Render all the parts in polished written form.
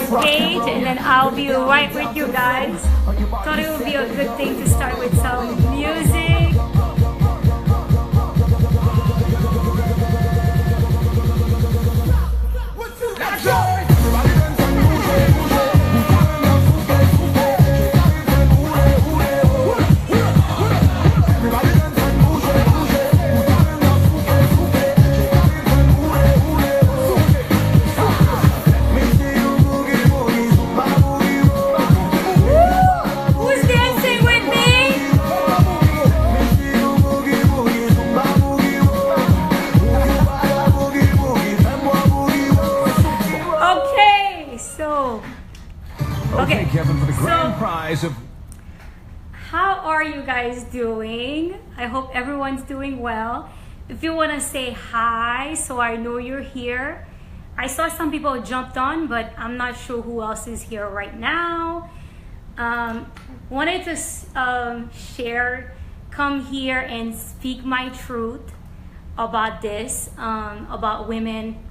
page, and then I'll be right with you guys. Thought it would be a good thing to start with some music. Okay, Kevin, for the grand prize of... How are you guys doing? I hope everyone's doing well. If you want to say hi so I know you're here. I saw some people jumped on, but I'm not sure who else is here right now. Wanted to come here and speak my truth about this, about women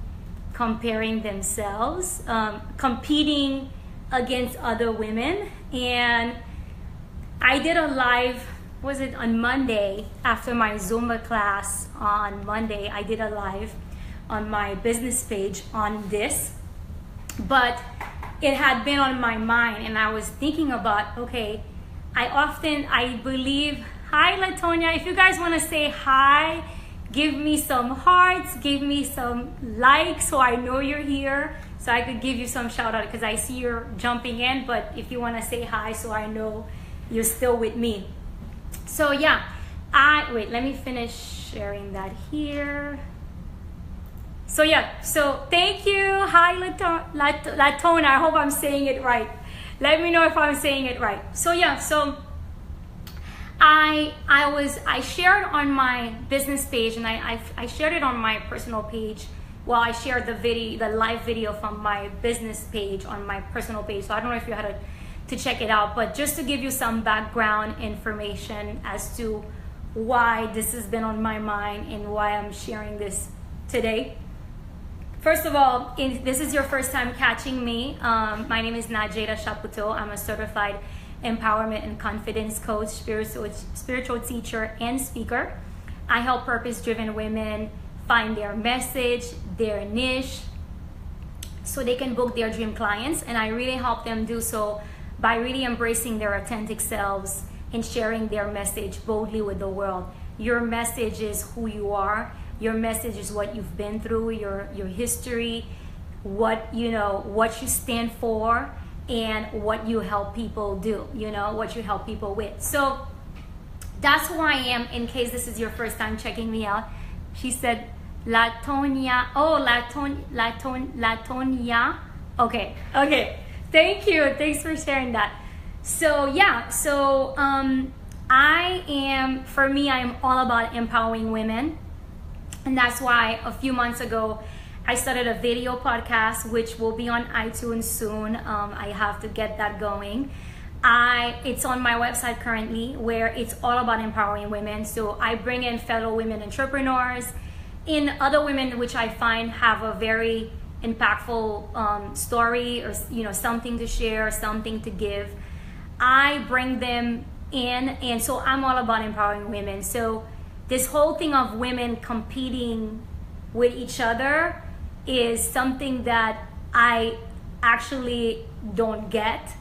comparing themselves, competing against other women. And I did a live, was it on Monday, after my Zumba class on Monday, I did a live on my business page on this, but it had been on my mind and I was thinking about, okay, I believe, hi Latonia, if you guys want to say hi, give me some hearts, give me some likes so I know you're here, so I could give you some shout out because I see you're jumping in, but if you want to say hi so I know you're still with me. So yeah, wait, let me finish sharing that here. So yeah, so thank you. Hi Latona, I hope I'm saying it right. Let me know if I'm saying it right. So yeah, so I shared on my business page, and I shared it on my personal page. Well, I shared the live video from my business page on my personal page. So I don't know if you had to check it out, but just to give you some background information as to why this has been on my mind and why I'm sharing this today. First of all, if this is your first time catching me, my name is Najeda Shaputo. I'm a certified empowerment and confidence coach, spiritual teacher, and speaker. I help purpose-driven women find their message, their niche, so they can book their dream clients. And I really help them do so by really embracing their authentic selves and sharing their message boldly with the world. Your message is who you are. Your message is what you've been through, your history, what you stand for, and what you help people do, what you help people with. So that's who I am, in case this is your first time checking me out. She said, Latonia, Latonia. Okay. Thank you. Thanks for sharing that. So yeah, I am all about empowering women. And that's why a few months ago, I started a video podcast, which will be on iTunes soon. I have to get that going. It's on my website currently, where it's all about empowering women. So I bring in fellow women entrepreneurs, in other women which I find have a very impactful story, or something to share, something to give. I bring them in, and so I'm all about empowering women. So this whole thing of women competing with each other is something that I actually don't get.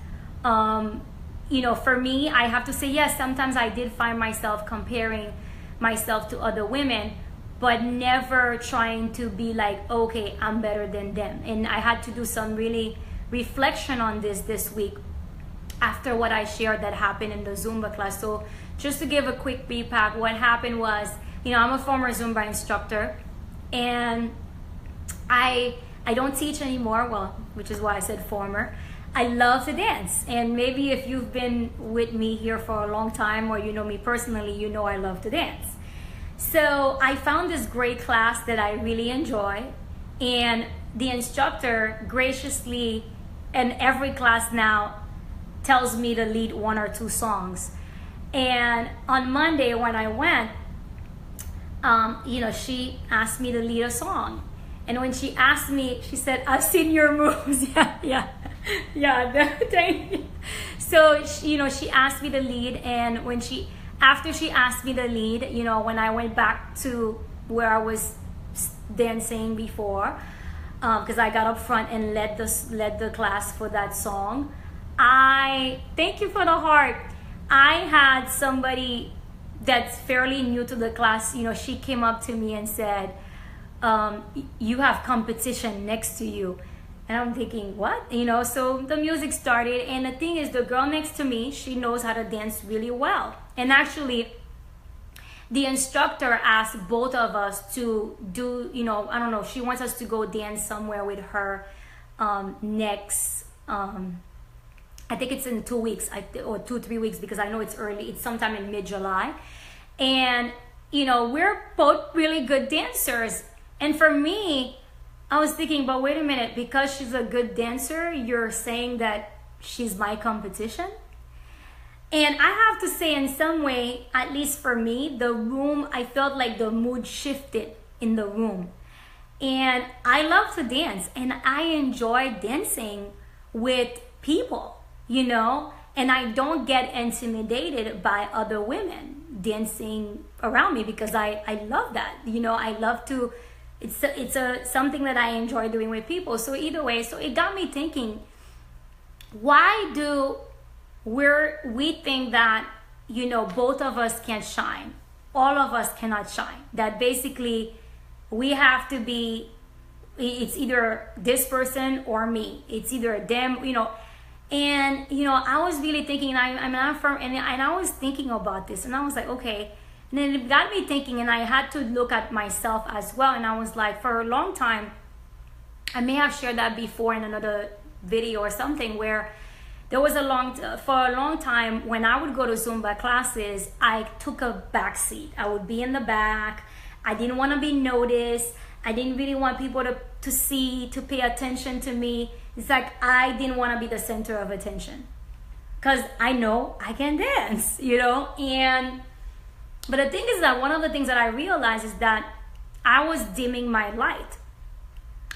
For me, I have to say, yes, sometimes I did find myself comparing myself to other women, but never trying to be like, okay, I'm better than them. And I had to do some really reflection on this week after what I shared that happened in the Zumba class. So just to give a quick recap, what happened was, I'm a former Zumba instructor, and I don't teach anymore, well, which is why I said former. I love to dance, and maybe if you've been with me here for a long time, or you know me personally, I love to dance. So I found this great class that I really enjoy, and the instructor graciously, in every class now, tells me to lead one or two songs. And on Monday when I went, she asked me to lead a song. And when she asked me, she said, I've seen your moves. Yeah. Yeah, so she asked me to lead, and after she asked me to lead, when I went back to where I was dancing before, because I got up front and led the class for that song. I thank you for the heart. I had somebody that's fairly new to the class. She came up to me and said, "You have competition next to you." And I'm thinking, what? So the music started, and the thing is, the girl next to me, she knows how to dance really well. And actually, the instructor asked both of us to do, I don't know, she wants us to go dance somewhere with her next, I think it's in 2 weeks, or 2-3 weeks, because I know it's early. It's sometime in mid-July. And, we're both really good dancers. And for me, I was thinking, but wait a minute, because she's a good dancer, you're saying that she's my competition? And I have to say, in some way, at least for me, the room, I felt like the mood shifted in the room. And I love to dance, and I enjoy dancing with people, and I don't get intimidated by other women dancing around me, because I love that. I love to, it's something that I enjoy doing with people. So either way, so it got me thinking, why do we think that both of us can shine, all of us cannot shine, that basically we have to be, it's either this person or me, it's either them, and I was really thinking, and I'm not from, and I was thinking about this, and I was like, okay. And then it got me thinking, and I had to look at myself as well. And I was like, for a long time, I may have shared that before in another video or something, where there was for a long time, when I would go to Zumba classes, I took a back seat. I would be in the back. I didn't want to be noticed. I didn't really want people to see, to pay attention to me. It's like I didn't want to be the center of attention, because I know I can dance, But the thing is that one of the things that I realized is that I was dimming my light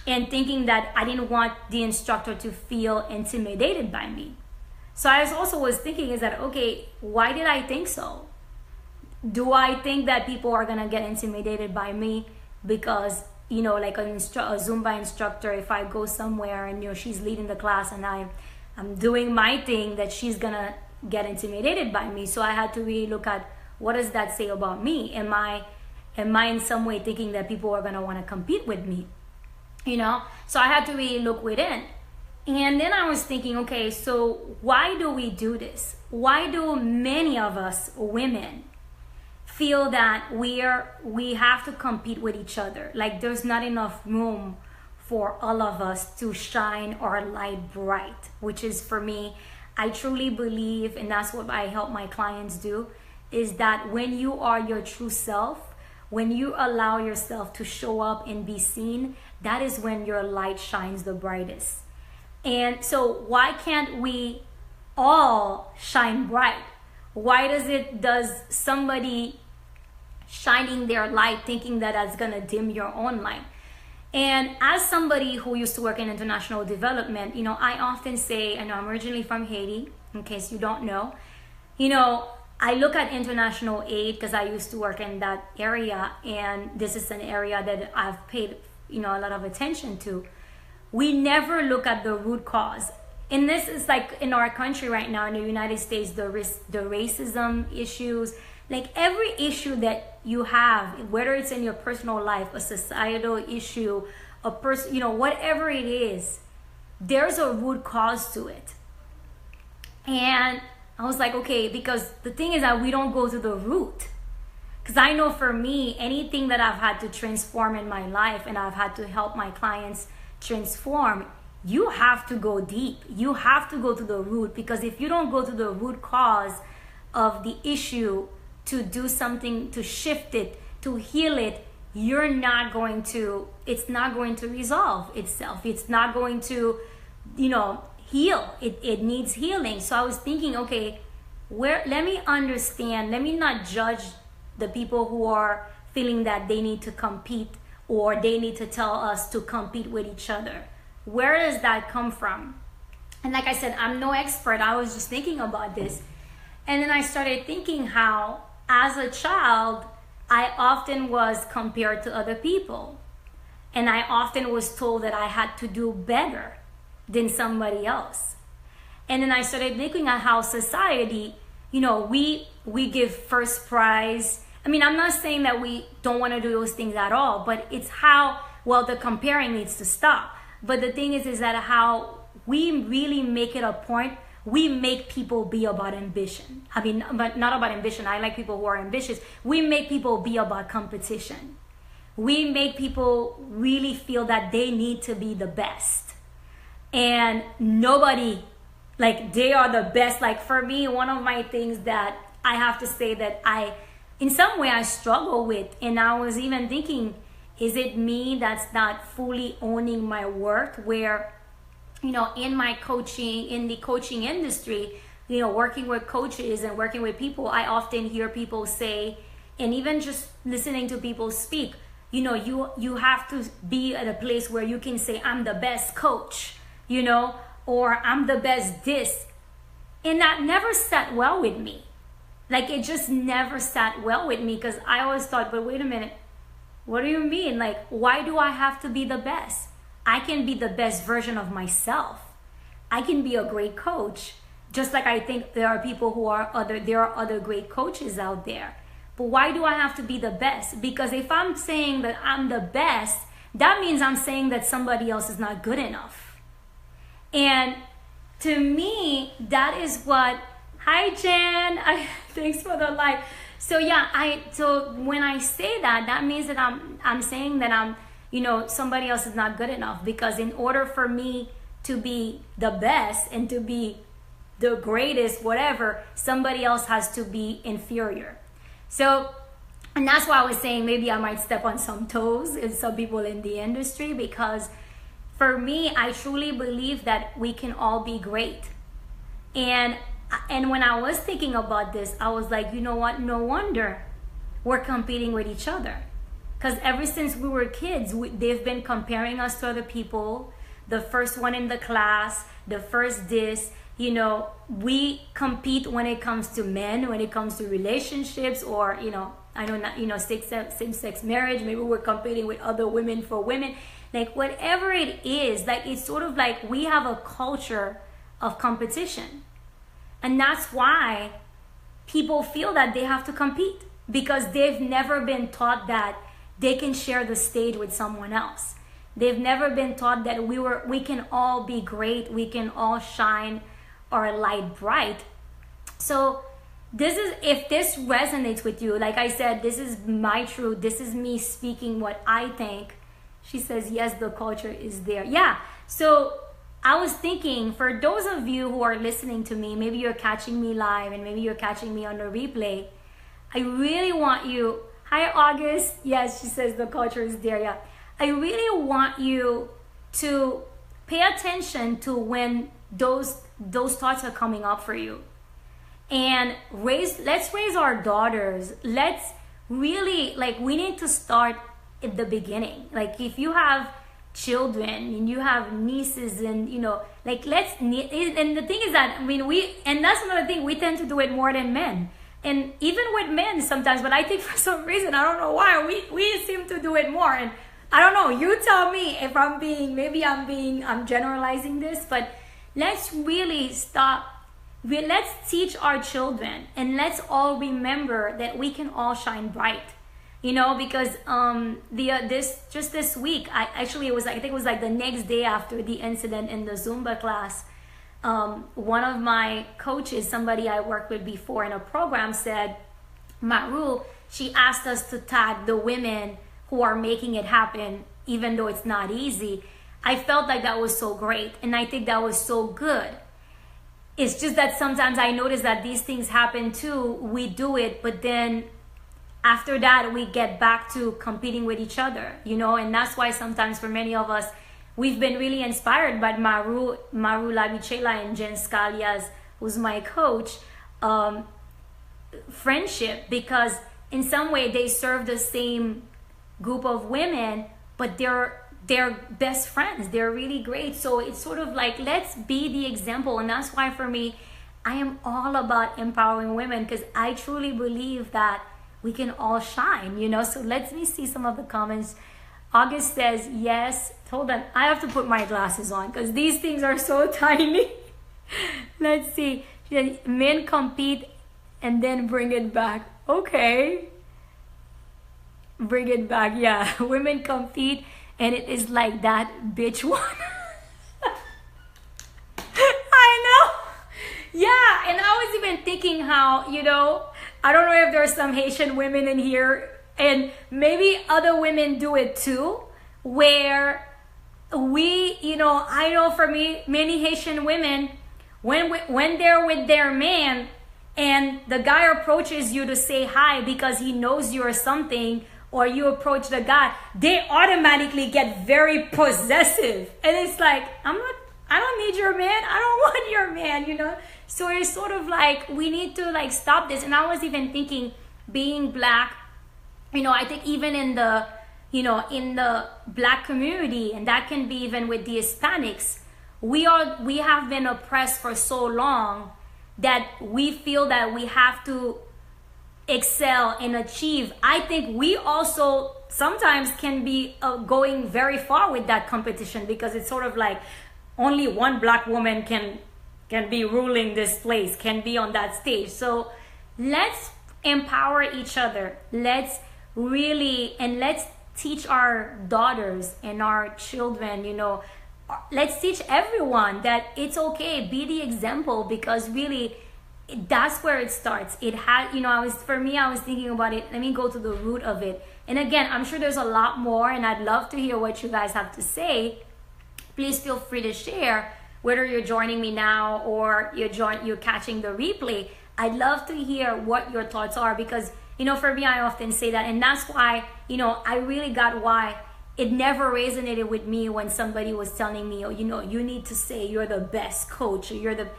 and thinking that I didn't want the instructor to feel intimidated by me. So I was thinking is that, okay, why did I think so? Do I think that people are going to get intimidated by me because, like a Zumba instructor, if I go somewhere and, she's leading the class and I'm doing my thing, that she's going to get intimidated by me. So I had to really look at, what does that say about me? Am I in some way thinking that people are going to want to compete with me? So I had to really look within. And then I was thinking, okay, so why do we do this? Why do many of us women feel that we have to compete with each other? Like there's not enough room for all of us to shine our light bright, which is, for me, I truly believe, and that's what I help my clients do, is that when you are your true self, when you allow yourself to show up and be seen, that is when your light shines the brightest. And so why can't we all shine bright? Why does somebody shining their light thinking that that's gonna dim your own light? And as somebody who used to work in international development, I often say, I know I'm originally from Haiti, in case you don't know, I look at international aid because I used to work in that area, and this is an area that I've paid, a lot of attention to. We never look at the root cause. And this is like in our country right now, in the United States, the racism issues, like every issue that you have, whether it's in your personal life, a societal issue, a person, whatever it is, there's a root cause to it. And I was like, okay, because the thing is that we don't go to the root. Because I know for me, anything that I've had to transform in my life, and I've had to help my clients transform, you have to go deep. You have to go to the root, because if you don't go to the root cause of the issue to do something, to shift it, to heal it, it's not going to resolve itself. It's not going to, heal. It needs healing. So I was thinking, okay, let me understand, let me not judge the people who are feeling that they need to compete, or they need to tell us to compete with each other. Where does that come from? And like I said, I'm no expert. I was just thinking about this. And then I started thinking how, as a child, I often was compared to other people. And I often was told that I had to do better than somebody else. And then I started looking at how society, we give first prize. I mean, I'm not saying that we don't want to do those things at all, but it's how, well, the comparing needs to stop. But the thing is that how we really make it a point, we make people be about ambition. I mean, but not about ambition. I like people who are ambitious. We make people be about competition. We make people really feel that they need to be the best. And nobody, like, they are the best. Like, for me, one of my things that I have to say that in some way I struggle with, and I was even thinking, is it me that's not fully owning my work? Where, in my coaching, in the coaching industry, working with coaches and working with people, I often hear people say, and even just listening to people speak, you have to be at a place where you can say, I'm the best coach, or I'm the best this. And that never sat well with me. Like, it just never sat well with me, because I always thought, but wait a minute, what do you mean? Like, why do I have to be the best? I can be the best version of myself. I can be a great coach, just like I think there are people there are other great coaches out there. But why do I have to be the best? Because if I'm saying that I'm the best, that means I'm saying that somebody else is not good enough. And to me, that is what, hi Jen, thanks for the like. So yeah, so when I say that, that means that I'm saying that I'm, somebody else is not good enough, because in order for me to be the best and to be the greatest, whatever, somebody else has to be inferior. So, and that's why I was saying maybe I might step on some toes in some people in the industry, because for me, I truly believe that we can all be great. And when I was thinking about this, I was like, you know what? No wonder we're competing with each other. Because ever since we were kids, they've been comparing us to other people. The first one in the class, the first this, we compete when it comes to men, when it comes to relationships, or, I know not, same-sex marriage. Maybe we're competing with other women for women. Like, whatever it is, like, it's sort of like we have a culture of competition. And that's why people feel that they have to compete, because they've never been taught that they can share the stage with someone else. They've never been taught that we can all be great, we can all shine our light bright. So if this resonates with you, like I said, this is my truth, this is me speaking what I think. She says, yes, the culture is there. Yeah, so I was thinking, for those of you who are listening to me, maybe you're catching me live and maybe you're catching me on the replay, I really want you, hi August, yes, she says the culture is there, yeah. I really want you to pay attention to when those thoughts are coming up for you. And let's raise our daughters. Let's really, we need to start at the beginning. Like, if you have children and you have nieces and, and the thing is that, and that's another thing, we tend to do it more than men. And even with men sometimes, but I think for some reason, I don't know why, we seem to do it more. And I don't know, you tell me if I'm generalizing this, but let's really stop. Let's teach our children, and let's all remember that we can all shine bright. Because this week, I think it was like the next day after the incident in the Zumba class, one of my coaches, somebody I worked with before in a program, said, Maru, she asked us to tag the women who are making it happen, even though it's not easy. I felt like that was so great, and I think that was so good. It's just that sometimes I notice that these things happen too. We do it, but then after that, we get back to competing with each other, and that's why sometimes for many of us, we've been really inspired by Maru Labichela and Jen Scalia's, who's my coach, friendship, because in some way they serve the same group of women, but they're they're best friends. They're really great. So it's sort of like, let's be the example. And that's why for me, I am all about empowering women, because I truly believe that we can all shine, you know. So let me see some of the comments. August says, yes. Hold on, I have to put my glasses on because these things are so tiny. Let's see. She said, men compete and then bring it back. Okay. Bring it back, yeah. Women compete and it is like that bitch one. I know. Yeah, and I was even thinking how, you know, I don't know if there's some Haitian women in here, and maybe other women do it too, where we, you know, I know for me, many Haitian women, when they're with their man and the guy approaches you to say hi because he knows you or something, or you approach the guy, they automatically get very possessive. And it's like, I don't need your man. I don't want your man, you know? So it's sort of like, we need to like stop this. And I was even thinking, being black, you know, I think even in the, you know, in the black community, and that can be even with the Hispanics, we have been oppressed for so long that we feel that we have to excel and achieve. I think we also sometimes can be going very far with that competition, because it's sort of like only one black woman can be ruling this place, can be on that stage. So let's empower each other. Let's teach our daughters and our children, you know, let's teach everyone that it's okay, be the example, because really that's where it starts. It had, you know, I was thinking about it. Let me go to the root of it. And again, I'm sure there's a lot more, and I'd love to hear what you guys have to say. Please feel free to share, whether you're joining me now or you're catching the replay. I'd love to hear what your thoughts are, because, you know, for me, I often say that, and that's why, you know, I really got why it never resonated with me when somebody was telling me, oh, you know, you need to say you're the best coach, or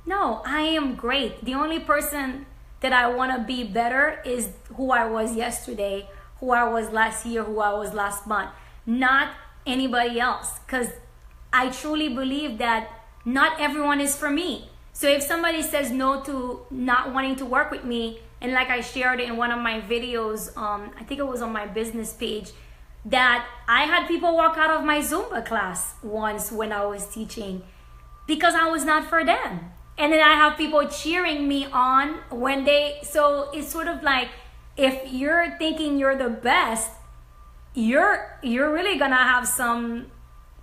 no, I am great. The only person that I want to be better is who I was yesterday, who I was last year, who I was last month, not anybody else. Because I truly believe that not everyone is for me. So if somebody says no to not wanting to work with me, and like I shared in one of my videos, I think it was on my business page, that I had people walk out of my Zumba class once when I was teaching because I was not for them. And then I have people cheering me on so it's sort of like, if you're thinking you're the best, you're really gonna have some,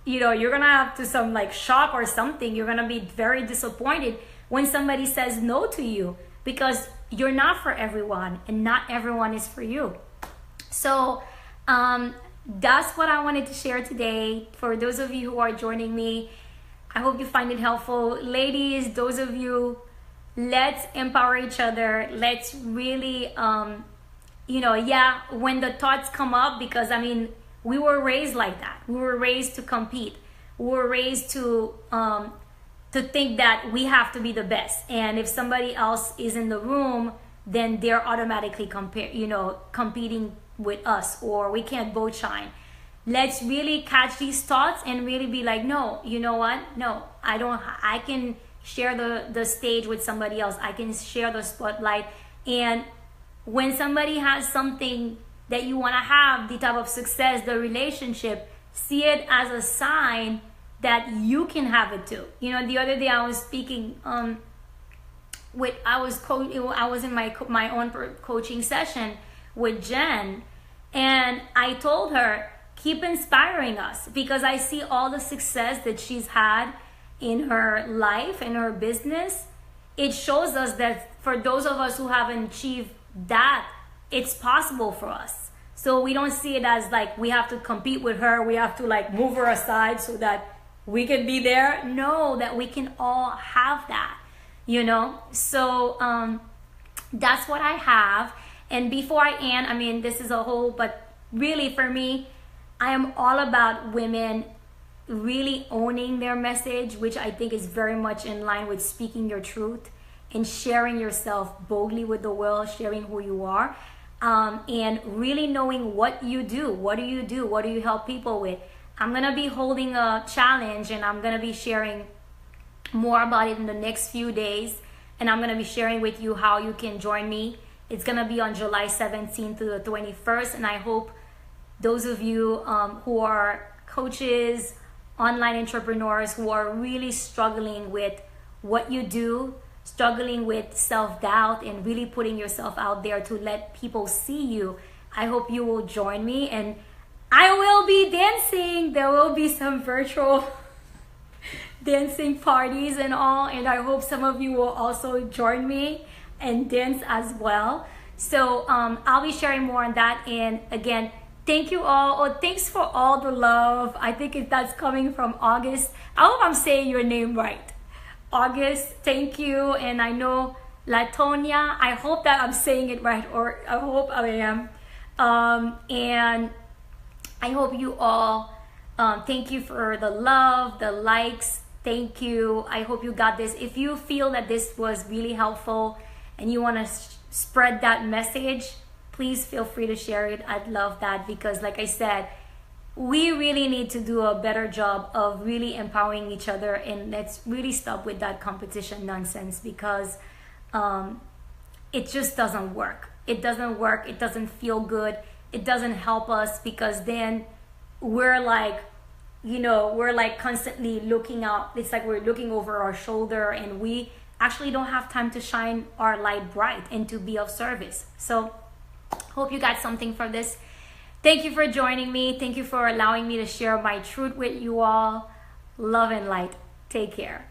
you know, you're gonna have to some like shock or something. You're gonna be very disappointed when somebody says no to you, because you're not for everyone and not everyone is for you. So that's what I wanted to share today. For those of you who are joining me, I hope you find it helpful. Ladies, those of you, let's empower each other. Let's really, you know, yeah, when the thoughts come up, because I mean, we were raised like that. We were raised to compete. We were raised to think that we have to be the best. And if somebody else is in the room, then they're automatically competing with us, or we can't both shine. Let's really catch these thoughts and really be like, no, you know what? No, I can share the stage with somebody else. I can share the spotlight. And when somebody has something that you want to have, the type of success, the relationship, see it as a sign that you can have it too. You know, the other day I was speaking, I was in my own coaching session with Jen, and I told her, keep inspiring us, because I see all the success that she's had in her life, in her business. It shows us that for those of us who haven't achieved that, it's possible for us. So we don't see it as like we have to compete with her, we have to like move her aside so that we can be there. No, that we can all have that, you know. So that's what I have. And before I end, I mean, this is a whole, but really for me, I am all about women really owning their message, which I think is very much in line with speaking your truth and sharing yourself boldly with the world, sharing who you are, and really knowing what you do. What do you do? What do you help people with? I'm gonna be holding a challenge, and I'm gonna be sharing more about it in the next few days, and I'm gonna be sharing with you how you can join me. It's gonna be on July 17th to the 21st, and I hope those of you who are coaches, online entrepreneurs, who are really struggling with what you do, struggling with self-doubt, and really putting yourself out there to let people see you, I hope you will join me. And I will be dancing. There will be some virtual dancing parties and all, and I hope some of you will also join me and dance as well. So I'll be sharing more on that. And again, thank you all. Oh, thanks for all the love. I think that's coming from August. I hope I'm saying your name right. August, thank you. And I know Latonia, I hope that I'm saying it right, or I hope I am. And I hope you all, thank you for the love, the likes. Thank you. I hope you got this. If you feel that this was really helpful and you want to spread that message, please feel free to share it. I'd love that, because like I said, we really need to do a better job of really empowering each other, and let's really stop with that competition nonsense, because it just doesn't work. It doesn't work. It doesn't feel good. It doesn't help us, because then we're like, we're like constantly looking out. It's like we're looking over our shoulder, and we actually don't have time to shine our light bright and to be of service. So hope you got something from this. Thank you for joining me. Thank you for allowing me to share my truth with you all. Love and light. Take care.